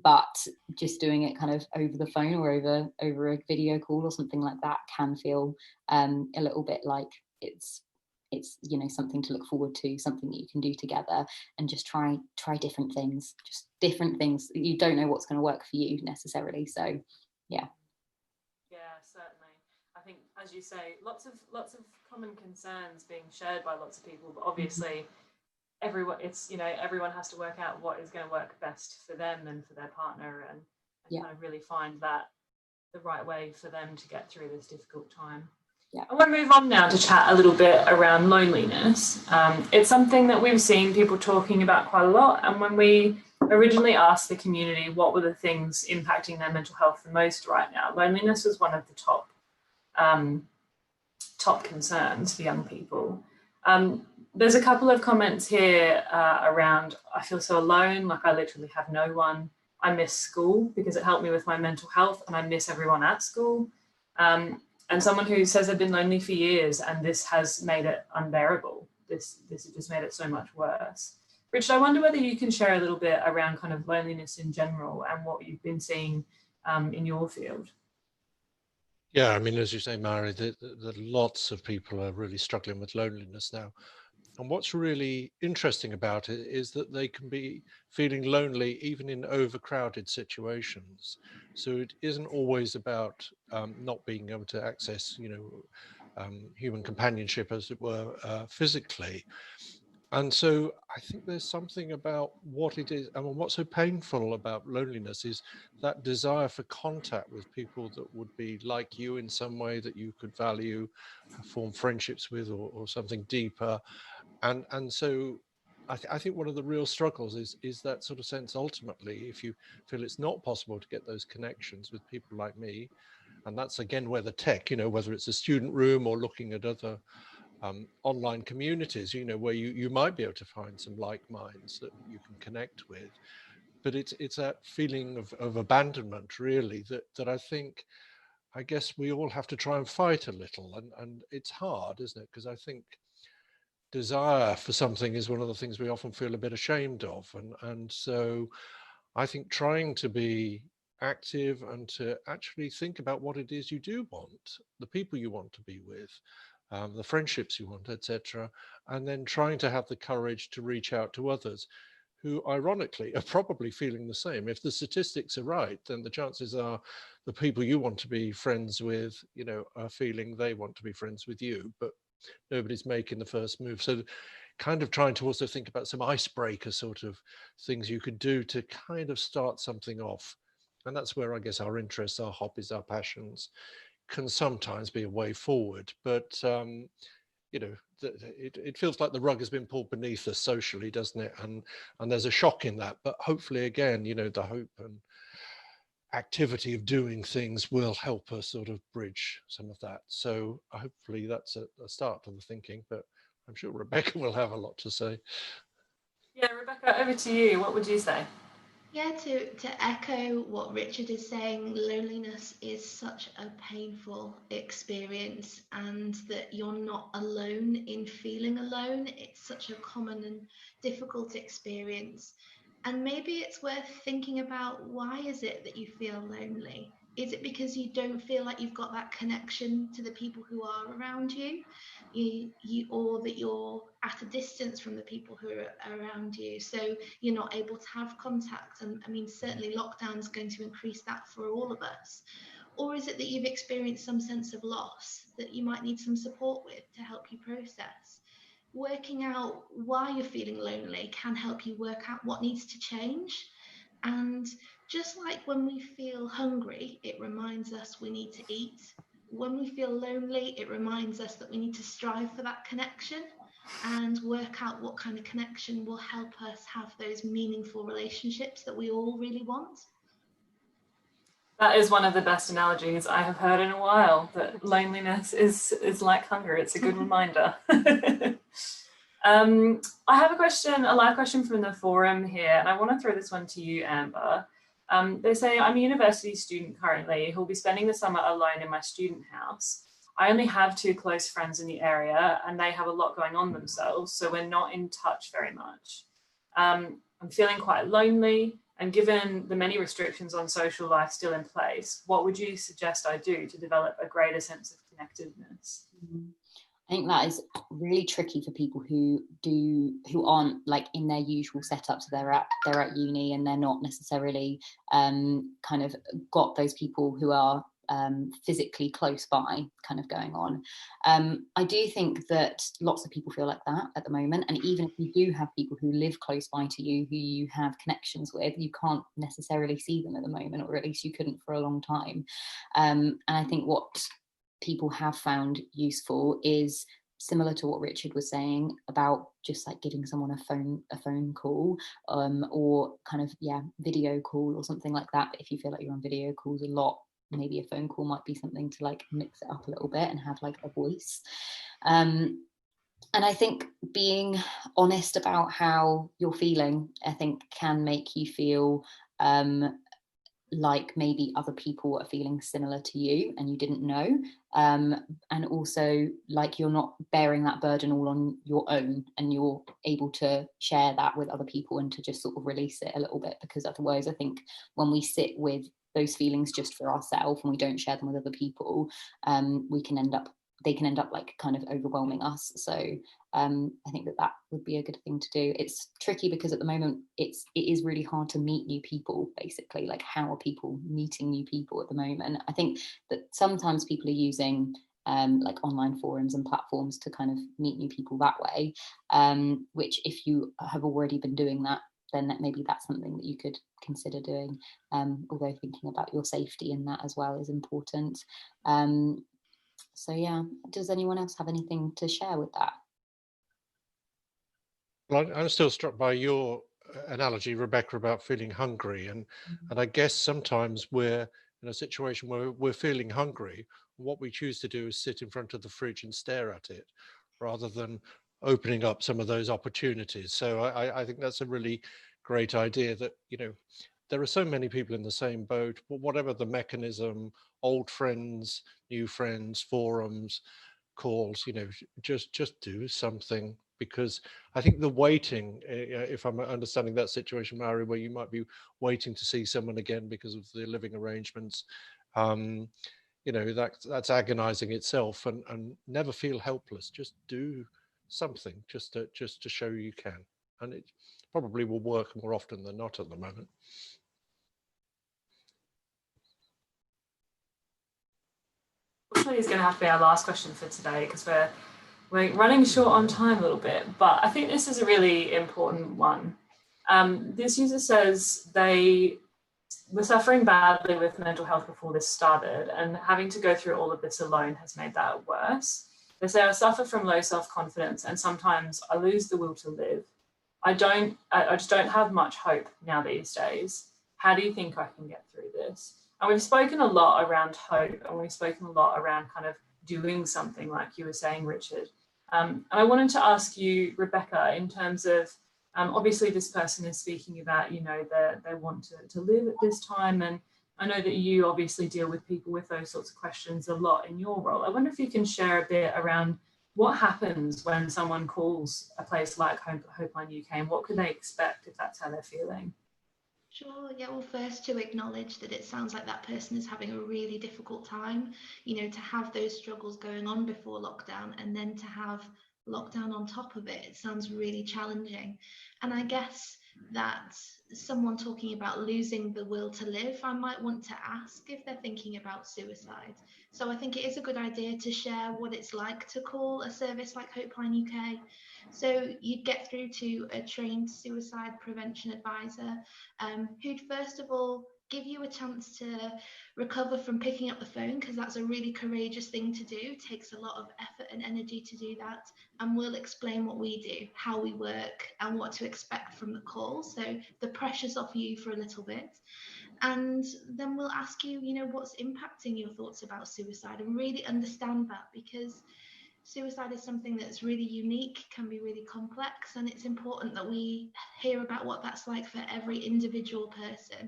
but just doing it kind of over the phone or over a video call or something like that can feel a little bit like it's you know, something to look forward to, something that you can do together, and just try different things, you don't know what's going to work for you necessarily. So yeah, certainly. I think, as you say, lots of common concerns being shared by lots of people, but obviously everyone has to work out what is going to work best for them and for their partner, and kind of really find that the right way for them to get through this difficult time. Yeah. I want to move on now to chat a little bit around loneliness. It's something that we've seen people talking about quite a lot, and when we originally asked the community what were the things impacting their mental health the most right now, loneliness was one of the top concerns for young people. There's a couple of comments here around, I feel so alone, like I literally have no one. I miss school because it helped me with my mental health, and I miss everyone at school. And someone who says they've been lonely for years and this has made it unbearable. This has just made it so much worse. Richard, I wonder whether you can share a little bit around kind of loneliness in general and what you've been seeing in your field. Yeah, I mean, as you say, Mary, that lots of people are really struggling with loneliness now. And what's really interesting about it is that they can be feeling lonely even in overcrowded situations. So it isn't always about not being able to access, human companionship, as it were, physically. And so I think there's something about what it is, and what's so painful about loneliness is that desire for contact with people that would be like you in some way, that you could value, form friendships with, or something deeper. And so I think one of the real struggles is that sort of sense, ultimately, if you feel it's not possible to get those connections with people like me, and that's again where the tech, whether it's a student room or looking at other online communities, where you might be able to find some like minds that you can connect with. but it's that feeling of abandonment, really, that I guess we all have to try and fight a little, and it's hard, isn't it? Because I think desire for something is one of the things we often feel a bit ashamed of, and so I think trying to be active and to actually think about what it is you do want, the people you want to be with, the friendships you want, etc., and then trying to have the courage to reach out to others who ironically are probably feeling the same. If the statistics are right, then the chances are the people you want to be friends with, are feeling they want to be friends with you, but nobody's making the first move. So kind of trying to also think about some icebreaker sort of things you could do to kind of start something off. And that's where I guess our interests, our hobbies, our passions can sometimes be a way forward. But it feels like the rug has been pulled beneath us socially, doesn't it? And there's a shock in that. But hopefully, again, the hope and activity of doing things will help us sort of bridge some of that. So hopefully that's a start to the thinking. But I'm sure Rebecca will have a lot to say. Yeah, Rebecca, over to you. What would you say? Yeah, to echo what Richard is saying, loneliness is such a painful experience, and that you're not alone in feeling alone. It's such a common and difficult experience. And maybe it's worth thinking about, why is it that you feel lonely? Is it because you don't feel like you've got that connection to the people who are around you? Or that you're at a distance from the people who are around you, so you're not able to have contact? And I mean, certainly lockdown is going to increase that for all of us. Or is it that you've experienced some sense of loss that you might need some support with to help you process? Working out why you're feeling lonely can help you work out what needs to change. And just like when we feel hungry, it reminds us we need to eat. When we feel lonely, it reminds us that we need to strive for that connection and work out what kind of connection will help us have those meaningful relationships that we all really want. That is one of the best analogies I have heard in a while, that loneliness is like hunger. It's a good reminder. I have a live question from the forum here, and I want to throw this one to you, Amber. They say, I'm a university student currently who'll be spending the summer alone in my student house. I only have 2 close friends in the area, and they have a lot going on themselves, so we're not in touch very much. I'm feeling quite lonely, and given the many restrictions on social life still in place, what would you suggest I do to develop a greater sense of connectedness? I think that is really tricky for people who aren't like in their usual setup. So they're at uni and they're not necessarily kind of got those people who are physically close by kind of going on. I do think that lots of people feel like that at the moment, and even if you do have people who live close by to you who you have connections with, you can't necessarily see them at the moment, or at least you couldn't for a long time. And I think what people have found useful is similar to what Richard was saying about just like giving someone a phone call, or kind of video call or something like that. But if you feel like you're on video calls a lot, maybe a phone call might be something to like mix it up a little bit and have like a voice. And I think being honest about how you're feeling, I think, can make you feel like maybe other people are feeling similar to you and you didn't know, and also like you're not bearing that burden all on your own, and you're able to share that with other people and to just sort of release it a little bit. Because otherwise I think when we sit with those feelings just for ourselves and we don't share them with other people, they can end up like kind of overwhelming us. So I think that would be a good thing to do. It's tricky because at the moment it is really hard to meet new people, basically. Like, how are people meeting new people at the moment? I think that sometimes people are using like online forums and platforms to kind of meet new people that way, which if you have already been doing that, then maybe that's something that you could consider doing, although thinking about your safety in that as well is important. So yeah, does anyone else have anything to share with that? Well, I'm still struck by your analogy, Rebecca, about feeling hungry, and I guess sometimes we're in a situation where we're feeling hungry. What we choose to do is sit in front of the fridge and stare at it, rather than opening up some of those opportunities. So I think that's a really great idea that, you know, there are so many people in the same boat, whatever the mechanism, old friends, new friends, forums, calls, you know, just do something, because I think the waiting, if I'm understanding that situation, Mary, where you might be waiting to see someone again because of the living arrangements, you know, that's agonizing itself, and never feel helpless. Just do something, just to show you can, and it probably will work more often than not at the moment. Unfortunately, is going to have to be our last question for today, because we're running short on time a little bit, but I think this is a really important one. This user says they were suffering badly with mental health before this started, and having to go through all of this alone has made that worse. They say, I suffer from low self-confidence and sometimes I lose the will to live. I just don't have much hope now these days. How do you think I can get through this? And we've spoken a lot around hope, and we've spoken a lot around kind of doing something, like you were saying, Richard. And I wanted to ask you, Rebecca, in terms of, obviously this person is speaking about, you know, they want to live at this time. And I know that you obviously deal with people with those sorts of questions a lot in your role. I wonder if you can share a bit around what happens when someone calls a place like Hopeline UK, and what could they expect if that's how they're feeling? Sure, yeah, well, first to acknowledge that it sounds like that person is having a really difficult time, you know, to have those struggles going on before lockdown and then to have lockdown on top of it. It sounds really challenging. And I guess that someone talking about losing the will to live, I might want to ask if they're thinking about suicide. So I think it is a good idea to share what it's like to call a service like Hopeline UK. So you'd get through to a trained suicide prevention advisor, who'd first of all give you a chance to recover from picking up the phone, because that's a really courageous thing to do. It takes a lot of effort and energy to do that. And we'll explain what we do, how we work, and what to expect from the call. So the pressure's off you for a little bit. And then we'll ask you, you know, what's impacting your thoughts about suicide, and really understand that, because suicide is something that's really unique, can be really complex, and it's important that we hear about what that's like for every individual person.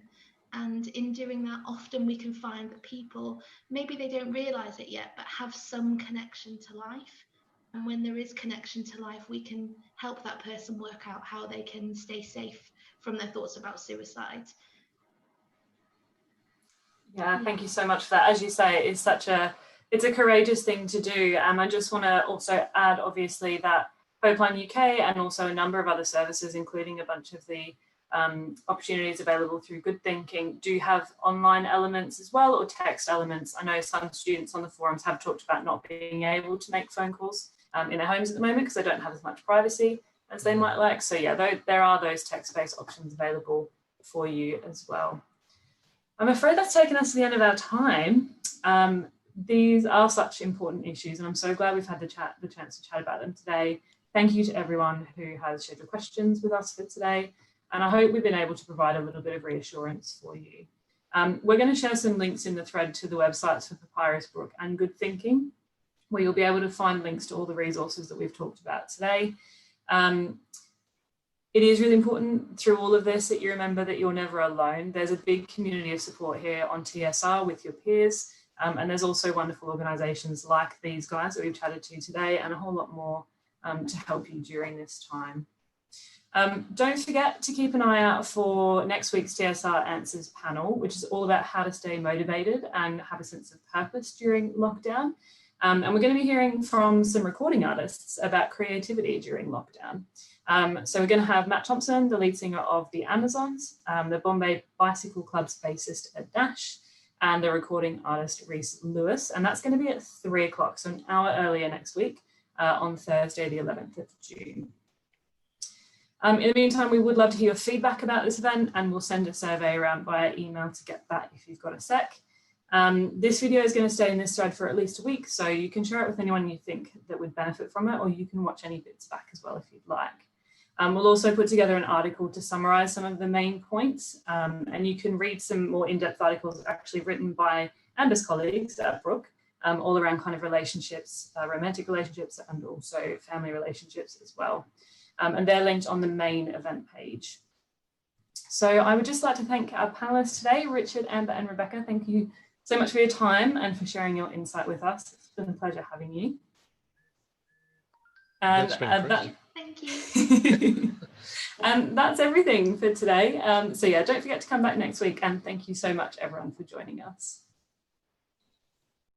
And in doing that, often we can find that people, maybe they don't realize it yet, but have some connection to life. And when there is connection to life, we can help that person work out how they can stay safe from their thoughts about suicide. Yeah, thank you so much for that. As you say, it's a courageous thing to do. And I just want to also add, obviously, that Hopeline UK and also a number of other services, including a bunch of the opportunities available through Good Thinking, do have online elements as well, or text elements. I know some students on the forums have talked about not being able to make phone calls in their homes at the moment because they don't have as much privacy as they might like. So yeah, there are those text-based options available for you as well. I'm afraid that's taken us to the end of our time. These are such important issues, and I'm so glad we've had the chance to chat about them today. Thank you to everyone who has shared your questions with us for today. And I hope we've been able to provide a little bit of reassurance for you. We're going to share some links in the thread to the websites for PAPYRUS, Brook and Good Thinking, where you'll be able to find links to all the resources that we've talked about today. It is really important through all of this that you remember that you're never alone. There's a big community of support here on TSR with your peers. And there's also wonderful organisations like these guys that we've chatted to today, and a whole lot more to help you during this time. Don't forget to keep an eye out for next week's TSR Answers panel, which is all about how to stay motivated and have a sense of purpose during lockdown. And we're going to be hearing from some recording artists about creativity during lockdown. So we're going to have Matt Thompson, the lead singer of the Amazons, the Bombay Bicycle Club's bassist at Dash, and the recording artist Reese Lewis. And that's going to be at 3 o'clock, so an hour earlier next week on Thursday, the 11th of June. In the meantime, we would love to hear your feedback about this event, and we'll send a survey around via email to get that if you've got a sec. This video is going to stay in this thread for at least a week, so you can share it with anyone you think that would benefit from it, or you can watch any bits back as well if you'd like. We'll also put together an article to summarise some of the main points, and you can read some more in-depth articles actually written by Amber's colleagues at Brook, all around kind of relationships, romantic relationships, and also family relationships as well. And they're linked on the main event page. So I would just like to thank our panelists today, Richard, Amber and Rebecca. Thank you so much for your time and for sharing your insight with us. It's been a pleasure having you. And thank you. And that's everything for today. So yeah, don't forget to come back next week, and thank you so much everyone for joining us.